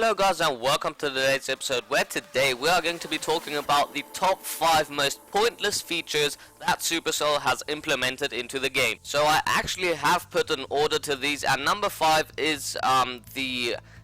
Hello guys and welcome to today's episode, where today we are going to be talking about the top 5 most pointless features that Supercell has implemented into the game. So I actually have put an order to these, and number 5 is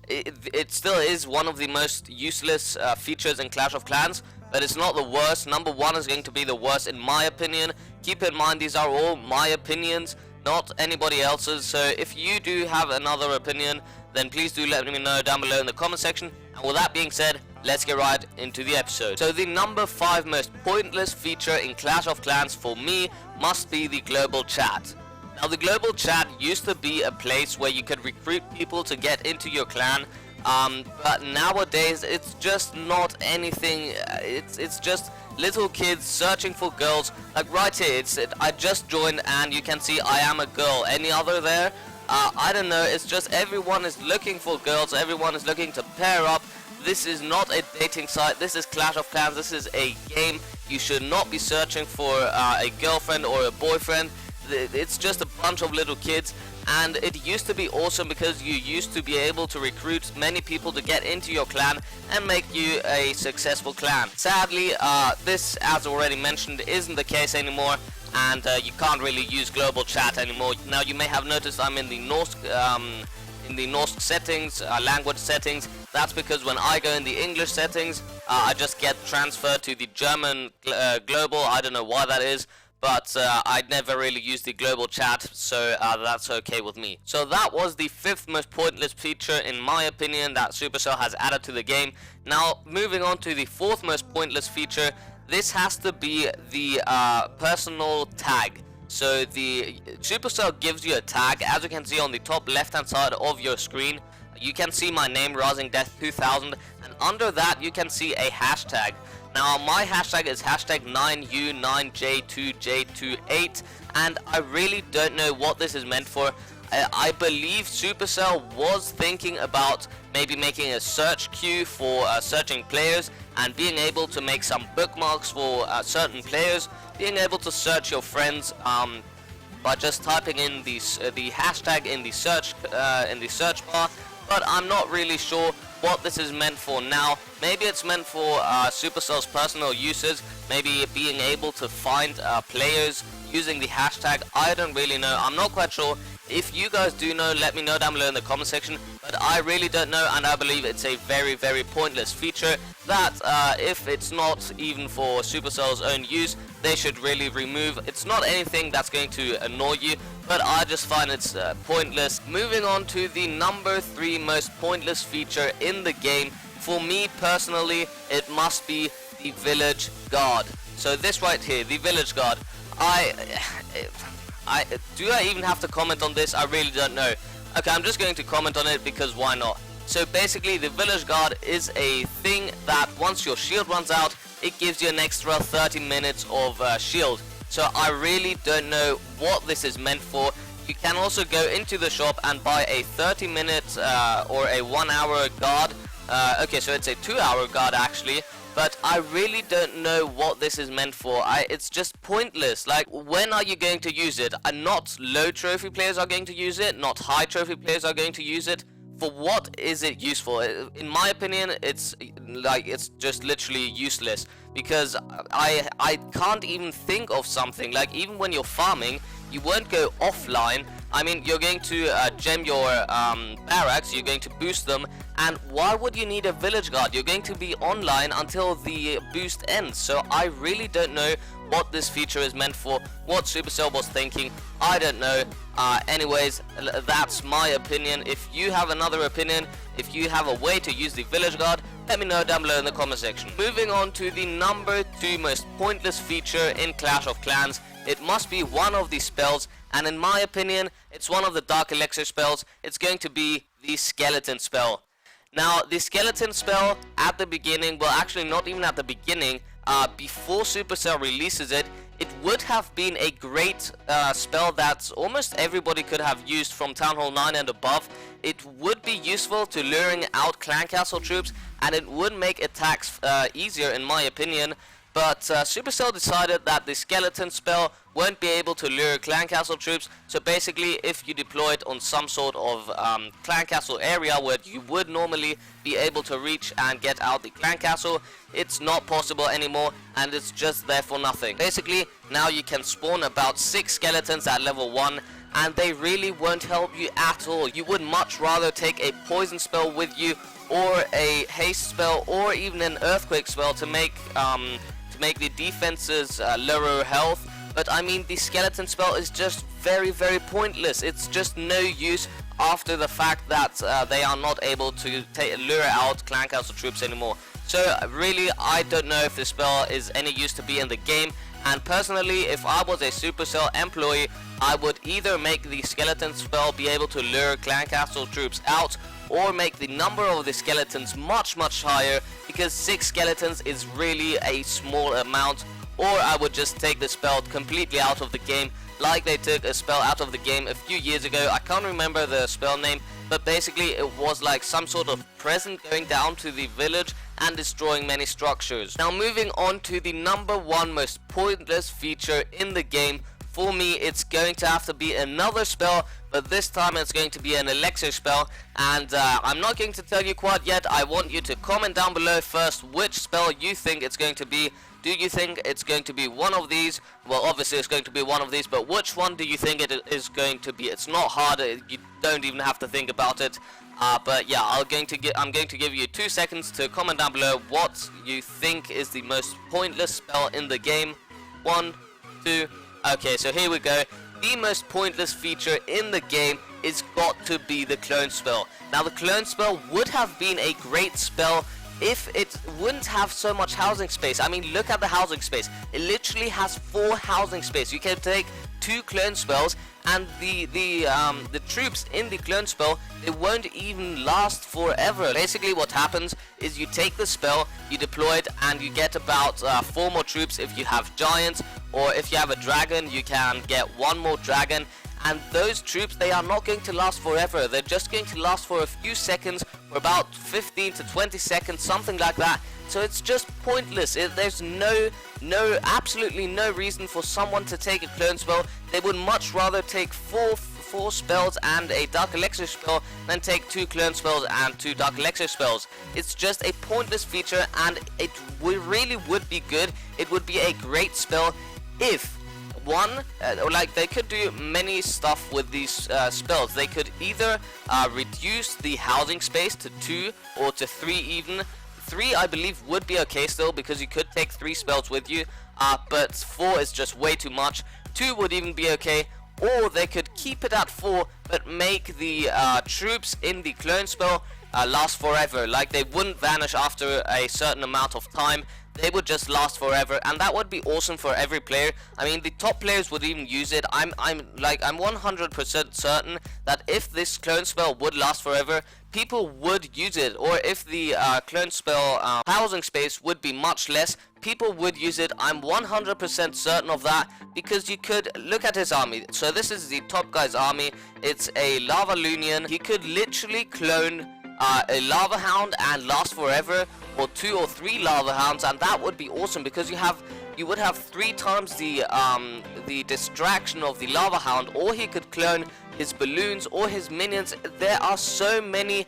it still is one of the most useless features in Clash of Clans, but it's not the worst. Number 1 is going to be the worst in my opinion. Keep in mind these are all my opinions, not anybody else's, so if you do have another opinion, then please do let me know down below in the comment section. And with that being said, let's get right into the episode. So the number 5 most pointless feature in Clash of Clans for me must be the global chat. Now the global chat used to be a place where you could recruit people to get into your clan, but nowadays it's just not anything. It's just little kids searching for girls. Like right here, I just joined and you can see I am a girl. Any other there? I don't know, it's just everyone is looking for girls, everyone is looking to pair up. This is not a dating site, this is Clash of Clans, this is a game. You should not be searching for a girlfriend or a boyfriend. It's just a bunch of little kids, and it used to be awesome because you used to be able to recruit many people to get into your clan and make you a successful clan. Sadly, this, as already mentioned, isn't the case anymore, and you can't really use global chat anymore. Now you may have noticed I'm in the Norsk settings, language settings. That's because when I go in the English settings, I just get transferred to the German global. I don't know why that is, but I'd never really use the global chat, so that's okay with me. So that was the 5th most pointless feature in my opinion that Supercell has added to the game. Now moving on to the 4th most pointless feature, this has to be the personal tag. So the Supercell gives you a tag, as you can see on the top left hand side of your screen. You can see my name, Rising Death 2000, and under that you can see a hashtag. Now my hashtag is hashtag 9U9J2J28, and I really don't know what this is meant for. I believe Supercell was thinking about maybe making a search queue for searching players, and being able to make some bookmarks for certain players, being able to search your friends by just typing in the hashtag in the search bar. But I'm not really sure what this is meant for now. Maybe it's meant for Supercell's personal uses, maybe being able to find players using the hashtag. I don't really know. I'm not quite sure. If you guys do know, let me know down below in the comment section, but I really don't know, and I believe it's a very, very pointless feature that if it's not even for Supercell's own use, they should really remove. It's not anything that's going to annoy you, but I just find it's pointless. Moving on to the number 3 most pointless feature in the game, for me personally, it must be the village guard. So this right here, the village guard, do I even have to comment on this? I really don't know. Okay, I'm just going to comment on it because why not? So basically the village guard is a thing that once your shield runs out, it gives you an extra 30 minutes of shield. So I really don't know what this is meant for. You can also go into the shop and buy a 30-minute or a 1-hour guard. Okay, so it's a 2-hour guard actually. But I really don't know what this is meant for. It's just pointless. Like, when are you going to use it? Not low trophy players are going to use it. Not high trophy players are going to use it. For what is it useful? In my opinion, it's just literally useless. Because I can't even think of something. Like, even when you're farming, you won't go offline. I mean, you're going to gem your barracks, you're going to boost them, and why would you need a village guard? You're going to be online until the boost ends. So I really don't know what this feature is meant for, what Supercell was thinking. I don't know. Anyways, that's my opinion. If you have another opinion, if you have a way to use the village guard, let me know down below in the comment section. Moving on to the number 2 most pointless feature in Clash of Clans, it must be one of the spells, and in my opinion, it's one of the Dark Elixir spells. It's going to be the skeleton spell. Now, the skeleton spell at the beginning, well actually not even at the beginning, before Supercell releases it, it would have been a great spell that almost everybody could have used from Town Hall 9 and above. It would be useful to luring out clan castle troops, and it would make attacks easier in my opinion. But Supercell decided that the skeleton spell won't be able to lure clan castle troops. So basically, if you deploy it on some sort of clan castle area where you would normally be able to reach and get out the clan castle, it's not possible anymore, and it's just there for nothing. Basically, now you can spawn about 6 skeletons at level 1, and they really won't help you at all. You would much rather take a poison spell with you, or a haste spell, or even an earthquake spell to make the defenses lower health. But I mean, the skeleton spell is just very pointless. It's just no use after the fact that they are not able to lure out clan castle troops anymore. So really, I don't know if this spell is any use to be in the game. And personally, if I was a Supercell employee, I would either make the skeleton spell be able to lure clan castle troops out, or make the number of the skeletons much higher, because 6 skeletons is really a small amount. Or I would just take the spell completely out of the game, like they took a spell out of the game a few years ago. I can't remember the spell name, but basically it was like some sort of present going down to the village and destroying many structures. Now moving on to the number 1 most pointless feature in the game. For me, it's going to have to be another spell, but this time it's going to be an elixir spell, and I'm not going to tell you quite yet. I want you to comment down below first which spell you think it's going to be. Do you think it's going to be one of these? Well, obviously it's going to be one of these, but which one do you think it is going to be? It's not hard, you don't even have to think about it. But yeah, I'm going to give you 2 seconds to comment down below what you think is the most pointless spell in the game. 1, 2, okay, so here we go. The most pointless feature in the game is got to be the clone spell. Now, the clone spell would have been a great spell if it wouldn't have so much housing space. I mean, look at the housing space. It literally has 4 housing space. You can take 2 clone spells, and the troops in the clone spell, they won't even last forever. Basically, what happens is you take the spell, you deploy it, and you get about 4 more troops if you have giants, or if you have a dragon, you can get 1 more dragon. And those troops, they are not going to last forever. They're just going to last for a few seconds, for about 15 to 20 seconds, something like that. So it's just pointless. There's absolutely no reason for someone to take a clone spell. They would much rather take 4 spells and a Dark Elixir spell than take 2 clone spells and 2 Dark Elixir spells. It's just a pointless feature, and it really would be good. It would be a great spell if like they could do many stuff with these spells. They could either reduce the housing space to 2 or to 3 even. 3 I believe would be okay still, because you could take 3 spells with you, but 4 is just way too much. 2 would even be okay, or they could keep it at 4 but make the troops in the clone spell last forever. Like, they wouldn't vanish after a certain amount of time. They would just last forever, and that would be awesome for every player. I mean, the top players would even use it. I'm 100% certain that if this clone spell would last forever, people would use it. Or if the clone spell housing space would be much less, people would use it. I'm 100% certain of that, because you could look at his army. So this is the top guy's army. It's a Lava Lunian. He could literally clone a Lava Hound and last forever, or 2 or 3 Lava Hounds, and that would be awesome, because you would have 3 times the distraction of the Lava Hound. Or he could clone his balloons or his minions. There are so many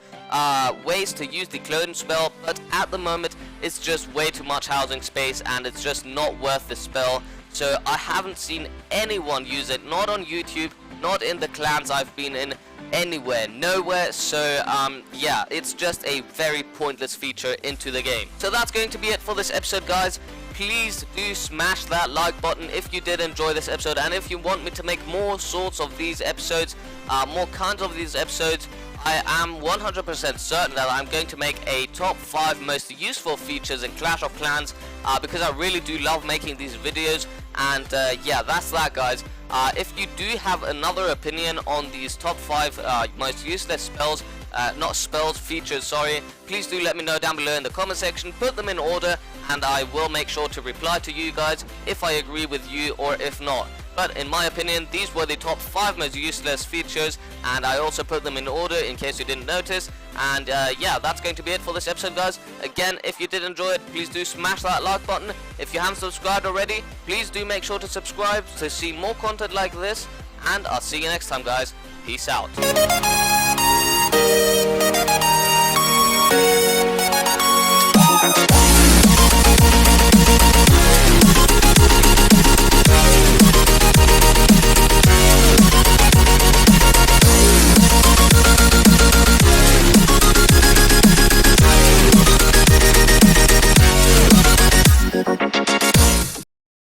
ways to use the clone spell, but at the moment it's just way too much housing space, and it's just not worth the spell. So I haven't seen anyone use it, not on YouTube, not in the clans I've been in, anywhere, nowhere. So yeah, it's just a very pointless feature into the game. So that's going to be it for this episode, guys. Please do smash that like button if you did enjoy this episode, and if you want me to make more sorts of these episodes, more kinds of these episodes, I am 100% certain that I'm going to make a top 5 most useful features in Clash of Clans, because I really do love making these videos. And yeah, that's that, guys. If you do have another opinion on these top 5 most useless spells, not spells, features, sorry, please do let me know down below in the comment section. Put them in order, and I will make sure to reply to you guys if I agree with you or if not. But in my opinion, these were the top 5 most useless features, and I also put them in order in case you didn't notice. And yeah, that's going to be it for this episode, guys. Again, if you did enjoy it, please do smash that like button. If you haven't subscribed already, please do make sure to subscribe to see more content like this. And I'll see you next time, guys. Peace out.